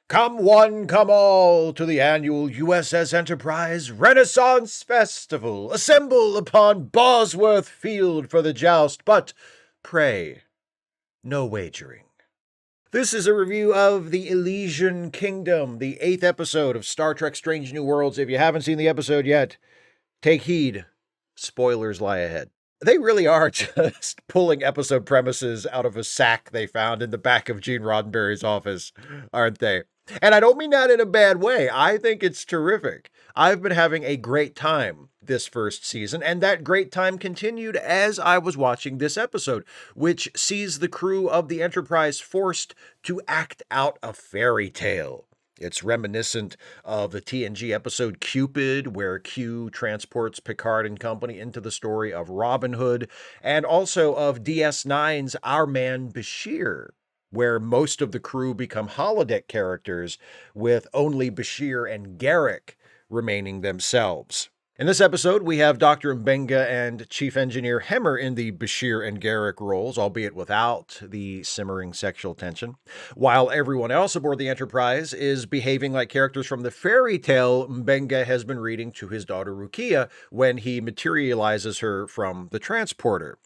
Come one, come all to the annual USS Enterprise Renaissance Festival. Assemble upon Bosworth Field for the joust, but pray, no wagering. This is a review of the Elysian Kingdom, the 8th episode of Star Trek Strange New Worlds. If you haven't seen the episode yet, take heed. Spoilers lie ahead. They really are just pulling episode premises out of a sack they found in the back of Gene Roddenberry's office, aren't they? And I don't mean that in a bad way. I think it's terrific. I've been having a great time this first season, and that great time continued as I was watching this episode, which sees the crew of the Enterprise forced to act out a fairy tale. It's reminiscent of the TNG episode Cupid, where Q transports Picard and company into the story of Robin Hood, and also of DS9's Our Man Bashir, where most of the crew become holodeck characters, with only Bashir and Garrick remaining themselves. In this episode, we have Dr. Mbenga and Chief Engineer Hemmer in the Bashir and Garrick roles, albeit without the simmering sexual tension, while everyone else aboard the Enterprise is behaving like characters from the fairy tale Mbenga has been reading to his daughter Rukia when he materializes her from the transporter.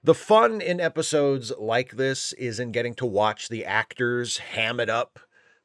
The fun in episodes like this is in getting to watch the actors ham it up,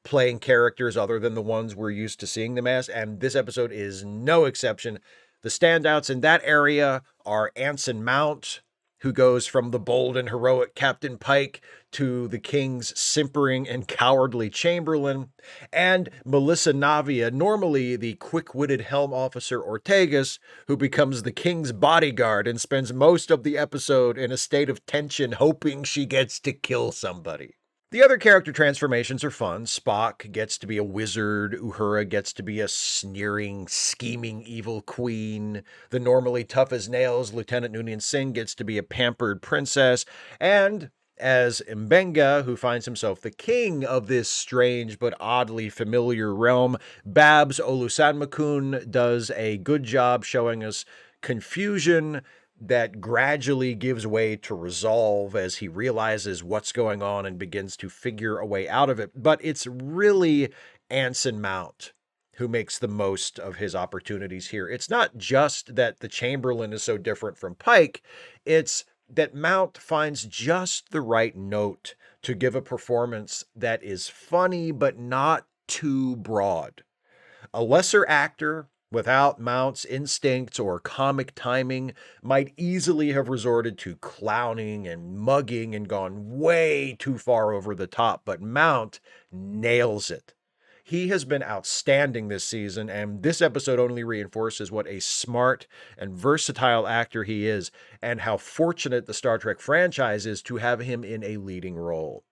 playing characters other than the ones we're used to seeing them as, and this episode is no exception. The standouts in that area are Ensign Mount, who goes from the bold and heroic Captain Pike to the King's simpering and cowardly Chamberlain, and Melissa Navia, normally the quick-witted Helm Officer Ortegas, who becomes the King's bodyguard and spends most of the episode in a state of tension hoping she gets to kill somebody. The other character transformations are fun. Spock gets to be a wizard. Uhura gets to be a sneering, scheming evil queen. The normally tough as nails Lieutenant Noonien Singh gets to be a pampered princess. And as Mbenga, who finds himself the king of this strange but oddly familiar realm, Babs Olusanmakun does a good job showing us confusion that gradually gives way to resolve as he realizes what's going on and begins to figure a way out of it. But it's really Ensign Mount who makes the most of his opportunities here. It's not just that the Chamberlain is so different from Pike, it's that Mount finds just the right note to give a performance that is funny but not too broad. A lesser actor without Mount's instincts or comic timing might easily have resorted to clowning and mugging and gone way too far over the top, but Mount nails it. He has been outstanding this season, and this episode only reinforces what a smart and versatile actor he is, and how fortunate the Star Trek franchise is to have him in a leading role.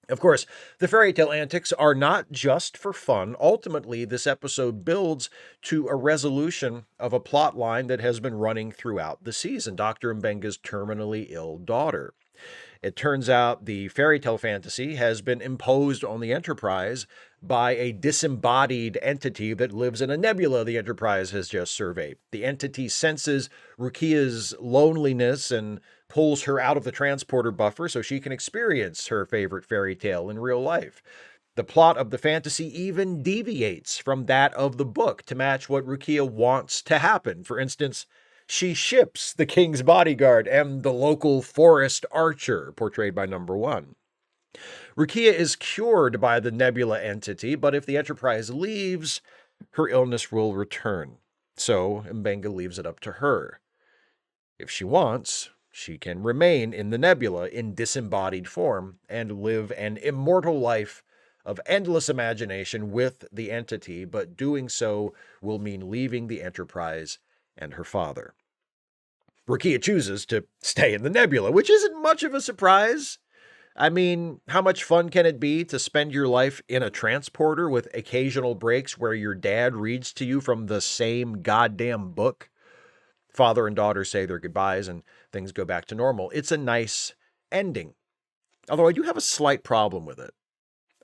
Of course, the fairy tale antics are not just for fun. Ultimately, this episode builds to a resolution of a plot line that has been running throughout the season, Dr. Mbenga's terminally ill daughter. It turns out the fairy tale fantasy has been imposed on the Enterprise by a disembodied entity that lives in a nebula the Enterprise has just surveyed. The entity senses Rukia's loneliness and pulls her out of the transporter buffer so she can experience her favorite fairy tale in real life. The plot of the fantasy even deviates from that of the book to match what Rukia wants to happen. For instance, she ships the King's bodyguard and the local forest archer, portrayed by Number One. Rukia is cured by the nebula entity, but if the Enterprise leaves, her illness will return. So Mbenga leaves it up to her. If she wants, she can remain in the nebula in disembodied form and live an immortal life of endless imagination with the entity, but doing so will mean leaving the Enterprise and her father. Rukia chooses to stay in the nebula, which isn't much of a surprise. I mean, how much fun can it be to spend your life in a transporter with occasional breaks where your dad reads to you from the same goddamn book? Father and daughter say their goodbyes and things go back to normal. It's a nice ending. Although I do have a slight problem with it.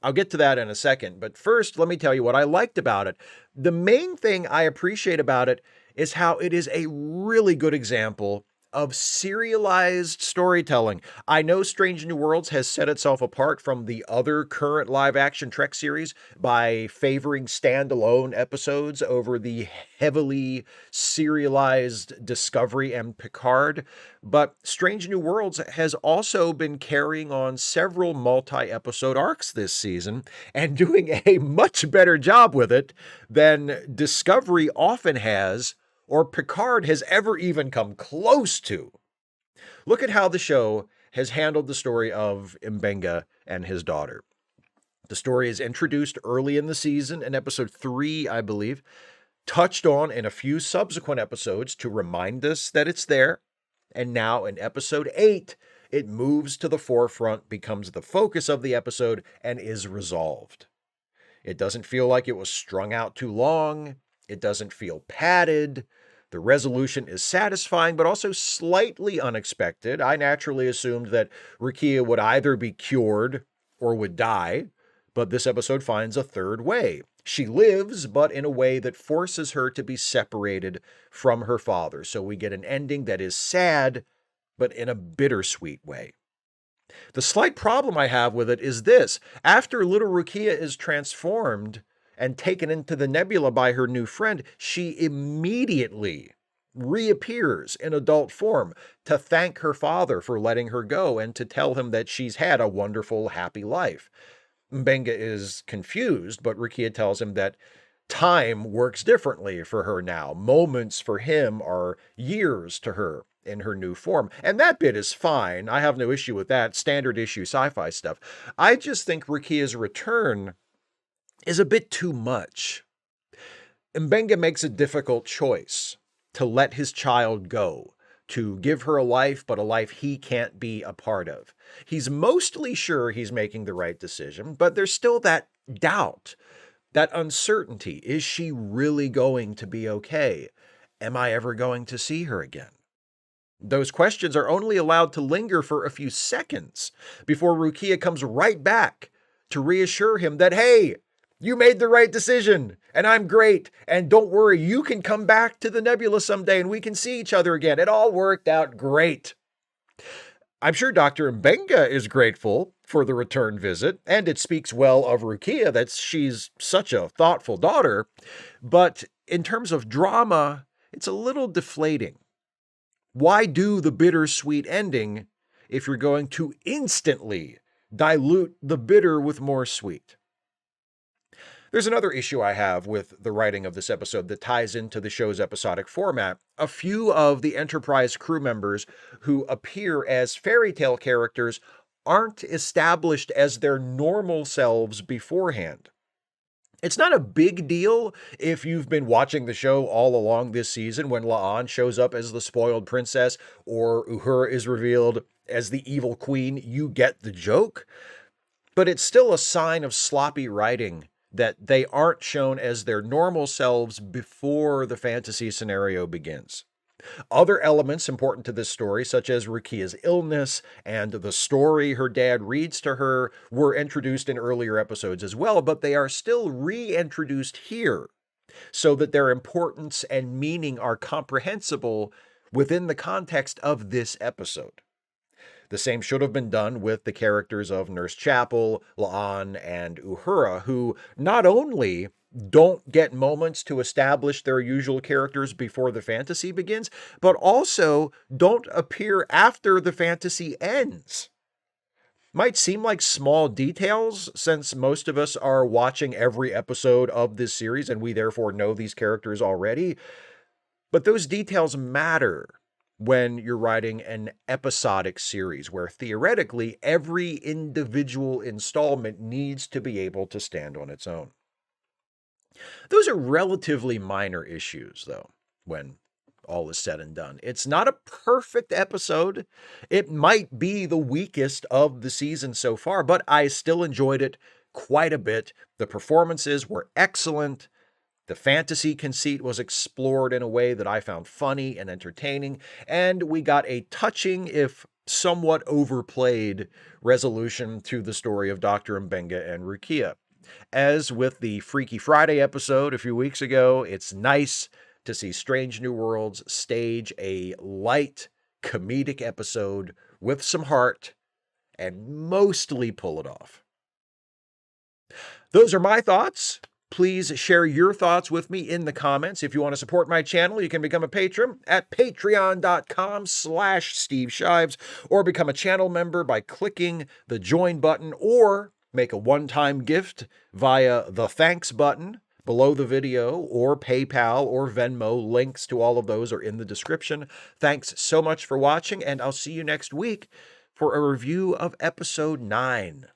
I'll get to that in a second, but first let me tell you what I liked about it. The main thing I appreciate about it is how it is a really good example of serialized storytelling. I know Strange New Worlds has set itself apart from the other current live-action Trek series by favoring standalone episodes over the heavily serialized Discovery and Picard, but Strange New Worlds has also been carrying on several multi-episode arcs this season and doing a much better job with it than Discovery often has, or Picard has ever even come close to. Look at how the show has handled the story of Mbenga and his daughter. The story is introduced early in the season, in episode 3, I believe, touched on in a few subsequent episodes to remind us that it's there, and now in episode 8, it moves to the forefront, becomes the focus of the episode, and is resolved. It doesn't feel like it was strung out too long. It doesn't feel padded. The resolution is satisfying, but also slightly unexpected. I naturally assumed that Rukia would either be cured or would die, but this episode finds a third way. She lives, but in a way that forces her to be separated from her father. So we get an ending that is sad, but in a bittersweet way. The slight problem I have with it is this. After little Rukia is transformed and taken into the nebula by her new friend, she immediately reappears in adult form to thank her father for letting her go and to tell him that she's had a wonderful, happy life. Mbenga is confused, but Rukia tells him that time works differently for her now. Moments for him are years to her in her new form. And that bit is fine. I have no issue with that. Standard issue sci-fi stuff. I just think Rukia's return is a bit too much. Mbenga makes a difficult choice to let his child go, to give her a life, but a life he can't be a part of. He's mostly sure he's making the right decision, but there's still that doubt, that uncertainty. Is she really going to be okay? Am I ever going to see her again? Those questions are only allowed to linger for a few seconds before Rukia comes right back to reassure him that, hey, you made the right decision, and I'm great, and don't worry, you can come back to the nebula someday and we can see each other again. It all worked out great. I'm sure Dr. Mbenga is grateful for the return visit, and it speaks well of Rukia that she's such a thoughtful daughter, but in terms of drama, it's a little deflating. Why do the bittersweet ending if you're going to instantly dilute the bitter with more sweet? There's another issue I have with the writing of this episode that ties into the show's episodic format. A few of the Enterprise crew members who appear as fairy tale characters aren't established as their normal selves beforehand. It's not a big deal if you've been watching the show all along this season when La'an shows up as the spoiled princess or Uhura is revealed as the evil queen. You get the joke. But it's still a sign of sloppy writing that they aren't shown as their normal selves before the fantasy scenario begins. Other elements important to this story, such as Rukia's illness and the story her dad reads to her, were introduced in earlier episodes as well, but they are still reintroduced here so that their importance and meaning are comprehensible within the context of this episode. The same should have been done with the characters of Nurse Chapel, La'an, and Uhura, who not only don't get moments to establish their usual characters before the fantasy begins, but also don't appear after the fantasy ends. Might seem like small details, since most of us are watching every episode of this series and we therefore know these characters already, but those details matter when you're writing an episodic series where theoretically every individual installment needs to be able to stand on its own. Those are relatively minor issues, though, when all is said and done. It's not a perfect episode. It might be the weakest of the season so far, but I still enjoyed it quite a bit. The performances were excellent. The fantasy conceit was explored in a way that I found funny and entertaining, and we got a touching, if somewhat overplayed, resolution to the story of Dr. Mbenga and Rukia. As with the Freaky Friday episode a few weeks ago, it's nice to see Strange New Worlds stage a light comedic episode with some heart and mostly pull it off. Those are my thoughts. Please share your thoughts with me in the comments. If you want to support my channel, you can become a patron at patreon.com/Steve Shives, or become a channel member by clicking the join button, or make a one-time gift via the thanks button below the video, or PayPal or Venmo. Links to all of those are in the description. Thanks so much for watching, and I'll see you next week for a review of episode 9.